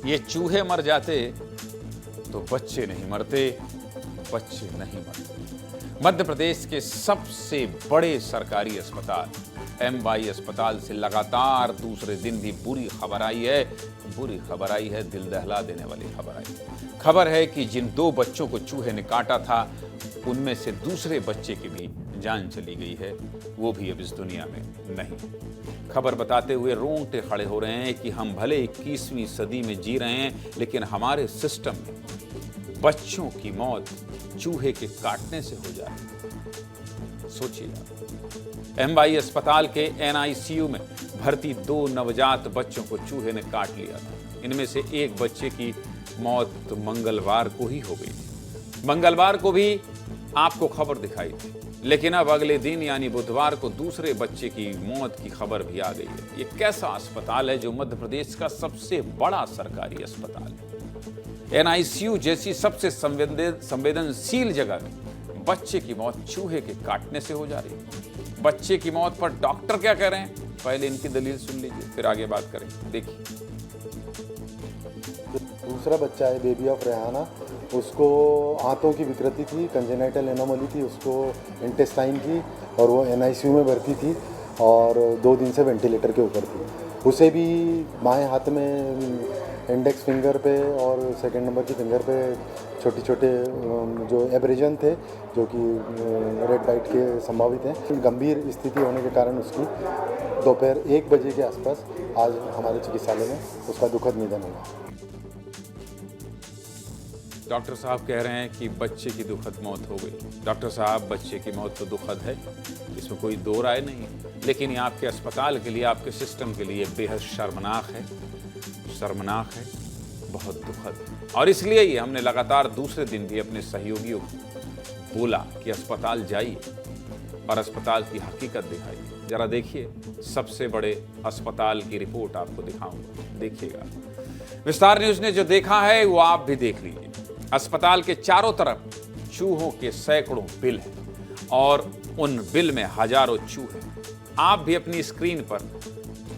ये चूहे मर जाते तो बच्चे नहीं मरते, बच्चे नहीं मरते। मध्य प्रदेश के सबसे बड़े सरकारी अस्पताल MY अस्पताल से लगातार दूसरे दिन भी बुरी खबर आई है। बुरी खबर आई है, दिल दहला देने वाली खबर आई है। खबर है कि जिन 2 बच्चों को चूहे ने काटा था, उनमें से दूसरे बच्चे की भी जान चली गई है, वो भी अब इस दुनिया में नहीं। खबर बताते हुए रोंगटे खड़े हो रहे हैं कि हम भले 21वीं सदी में जी रहे हैं, लेकिन हमारे सिस्टम में बच्चों की मौत चूहे के काटने से हो जा रही है। सोचिए आप, MY अस्पताल के NICU में भर्ती 2 नवजात बच्चों को चूहे ने काट लिया था। इनमें से एक बच्चे की मौत मंगलवार को ही हो गई थी। मंगलवार को भी आपको खबर दिखाई थी, लेकिन अब अगले दिन यानी बुधवार को दूसरे बच्चे की मौत की खबर भी आ गई है। ये कैसा अस्पताल है जो मध्य प्रदेश का सबसे बड़ा सरकारी अस्पताल है। NICU जैसी सबसे संवेदनशील जगह में बच्चे की मौत चूहे के काटने से हो जा रही है। बच्चे की मौत पर डॉक्टर क्या कह रहे हैं, पहले इनकी दलील सुन लीजिए, फिर आगे बात करेंगे। देखिए, दूसरा बच्चा है बेबी ऑफ रेहाना, उसको आंतों की विकृति थी, कंजेनाइटल एनोमली थी, उसको इंटेस्टाइन की, और वो NICU में भर्ती थी और 2 दिन से वेंटिलेटर के ऊपर थी। उसे भी बाएं हाथ में इंडेक्स फिंगर पे और सेकंड नंबर की फिंगर पे छोटे छोटे जो एब्रेजन थे, जो कि रेड बाइट के संभावित हैं। गंभीर स्थिति होने के कारण उसकी दोपहर 1 बजे के आसपास आज हमारे चिकित्सालय में उसका दुखद निधन हुआ। डॉक्टर साहब कह रहे हैं कि बच्चे की दुखद मौत हो गई। डॉक्टर साहब, बच्चे की मौत तो दुखद है, इसमें कोई दो राय नहीं है, लेकिन ये आपके अस्पताल के लिए, आपके सिस्टम के लिए बेहद शर्मनाक है, शर्मनाक है, बहुत दुखद। और इसलिए ही हमने लगातार दूसरे दिन भी अपने सहयोगियों को बोला कि अस्पताल जाइए और अस्पताल की हकीकत दिखाइए। जरा देखिए, सबसे बड़े अस्पताल की रिपोर्ट आपको दिखाऊंगा, देखिएगा। विस्तार न्यूज ने जो देखा है वो आप भी देख लीजिए। अस्पताल के चारों तरफ चूहों के सैकड़ों बिल हैं और उन बिल में हजारों चूहे। आप भी अपनी स्क्रीन पर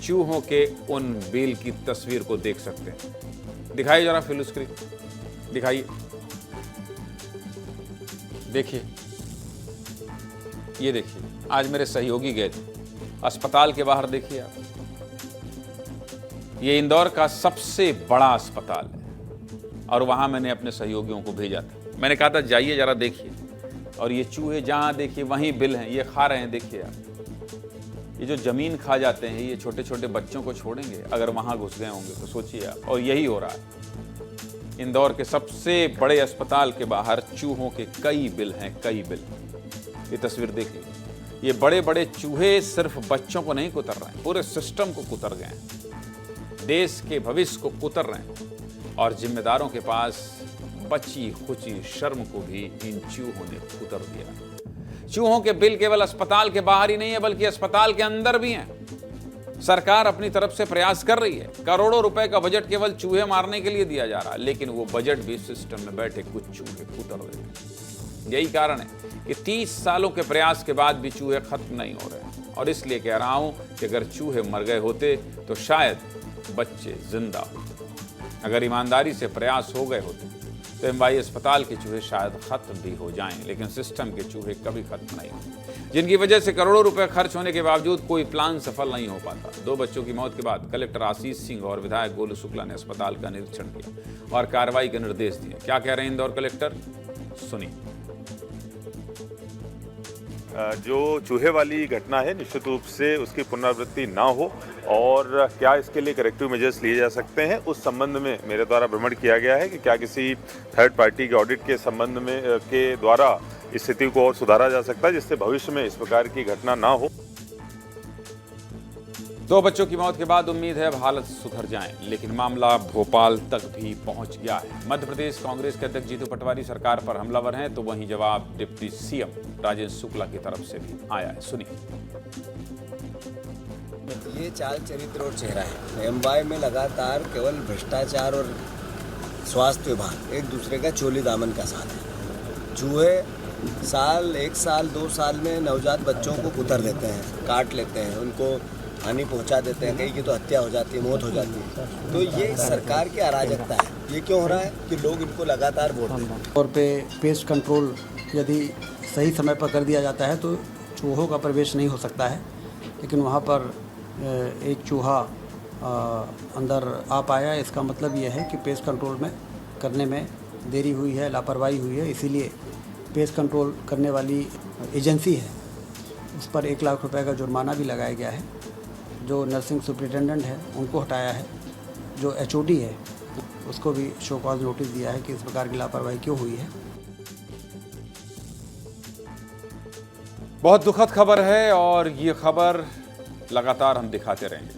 चूहों के उन बिल की तस्वीर को देख सकते हैं। दिखाइए जरा फुल स्क्रीन, दिखाइए, देखिए, ये देखिए। आज मेरे सहयोगी गए थे अस्पताल के बाहर, देखिए आप, ये इंदौर का सबसे बड़ा अस्पताल है और वहां मैंने अपने सहयोगियों को भेजा था। मैंने कहा था जाइए जरा देखिए, और ये चूहे जहां देखिए वहीं बिल हैं, ये खा रहे हैं। देखिए आप, ये जो जमीन खा जाते हैं, ये छोटे छोटे बच्चों को छोड़ेंगे अगर वहां घुस गए होंगे, तो सोचिए आप। और यही हो रहा है इंदौर के सबसे बड़े अस्पताल के बाहर, चूहों के कई बिल हैं, कई बिल। ये तस्वीर देखिए, ये बड़े बड़े चूहे सिर्फ बच्चों को नहीं कुतर रहे हैं, पूरे सिस्टम को कुतर गए हैं, देश के भविष्य को कुतर रहे हैं। और जिम्मेदारों के पास बची खुची शर्म को भी इन चूहों ने कुतर दिया। चूहों के बिल केवल अस्पताल के बाहर ही नहीं है, बल्कि अस्पताल के अंदर भी हैं। सरकार अपनी तरफ से प्रयास कर रही है, करोड़ों रुपए का बजट केवल चूहे मारने के लिए दिया जा रहा है, लेकिन वो बजट भी सिस्टम में बैठे कुछ चूहे कुतर रहे हैं। यही कारण है कि 30 सालों के प्रयास के बाद भी चूहे खत्म नहीं हो रहे। और इसलिए कह रहा हूं कि अगर चूहे मर गए होते तो शायद बच्चे जिंदा होते। अगर ईमानदारी से प्रयास हो गए होते तो MY अस्पताल के चूहे शायद खत्म भी हो जाएं, लेकिन सिस्टम के चूहे कभी खत्म नहीं होते, जिनकी वजह से करोड़ों रुपए खर्च होने के बावजूद कोई प्लान सफल नहीं हो पाता। 2 बच्चों की मौत के बाद कलेक्टर आशीष सिंह और विधायक गोलू शुक्ला ने अस्पताल का निरीक्षण किया और कार्रवाई के निर्देश दिए। क्या कह रहे हैं इंदौर कलेक्टर, सुनिए। जो चूहे वाली घटना है, निश्चित रूप से उसकी पुनरावृत्ति ना हो और क्या इसके लिए करेक्टिव मेजर्स लिए जा सकते हैं, उस संबंध में मेरे द्वारा भ्रमण किया गया है कि क्या किसी थर्ड पार्टी के ऑडिट के संबंध में के द्वारा इस स्थिति को और सुधारा जा सकता है, जिससे भविष्य में इस प्रकार की घटना ना हो। 2 बच्चों की मौत के बाद उम्मीद है अब हालत सुधर जाए, लेकिन मामला भोपाल तक भी पहुंच गया है। मध्य प्रदेश कांग्रेस के अध्यक्ष जीतू पटवारी सरकार पर हमलावर हैं, तो वहीं जवाब डिप्टी CM राजेंद्र शुक्ला की तरफ से भी आया है, सुनिए। ये चाल चरित्र और चेहरा है। MY में लगातार केवल भ्रष्टाचार और स्वास्थ्य विभाग एक दूसरे का चोली दामन का साथ है। चूहे 1 साल 2 साल में नवजात बच्चों को कुतर देते हैं, काट लेते हैं, उनको हानि पहुंचा देते हैं, कहीं की तो हत्या हो जाती है, मौत हो जाती है। तो ये सरकार की अराजकता है। ये क्यों हो रहा है कि लोग इनको लगातार वोट देते हैं। तौर पे पेस्ट कंट्रोल यदि सही समय पर कर दिया जाता है तो चूहों का प्रवेश नहीं हो सकता है, लेकिन वहाँ पर एक चूहा अंदर आ पाया। इसका मतलब यह है कि पेस्ट कंट्रोल में करने में देरी हुई है, लापरवाही हुई है। इसीलिए पेस्ट कंट्रोल करने वाली एजेंसी है उस पर 1 लाख रुपए का जुर्माना भी लगाया गया है। जो नर्सिंग सुपरिटेंडेंट है उनको हटाया है। जो HOD है उसको भी शो कॉज नोटिस दिया है कि इस प्रकार की लापरवाही क्यों हुई है। बहुत दुखद खबर है और ये खबर लगातार हम दिखाते रहेंगे।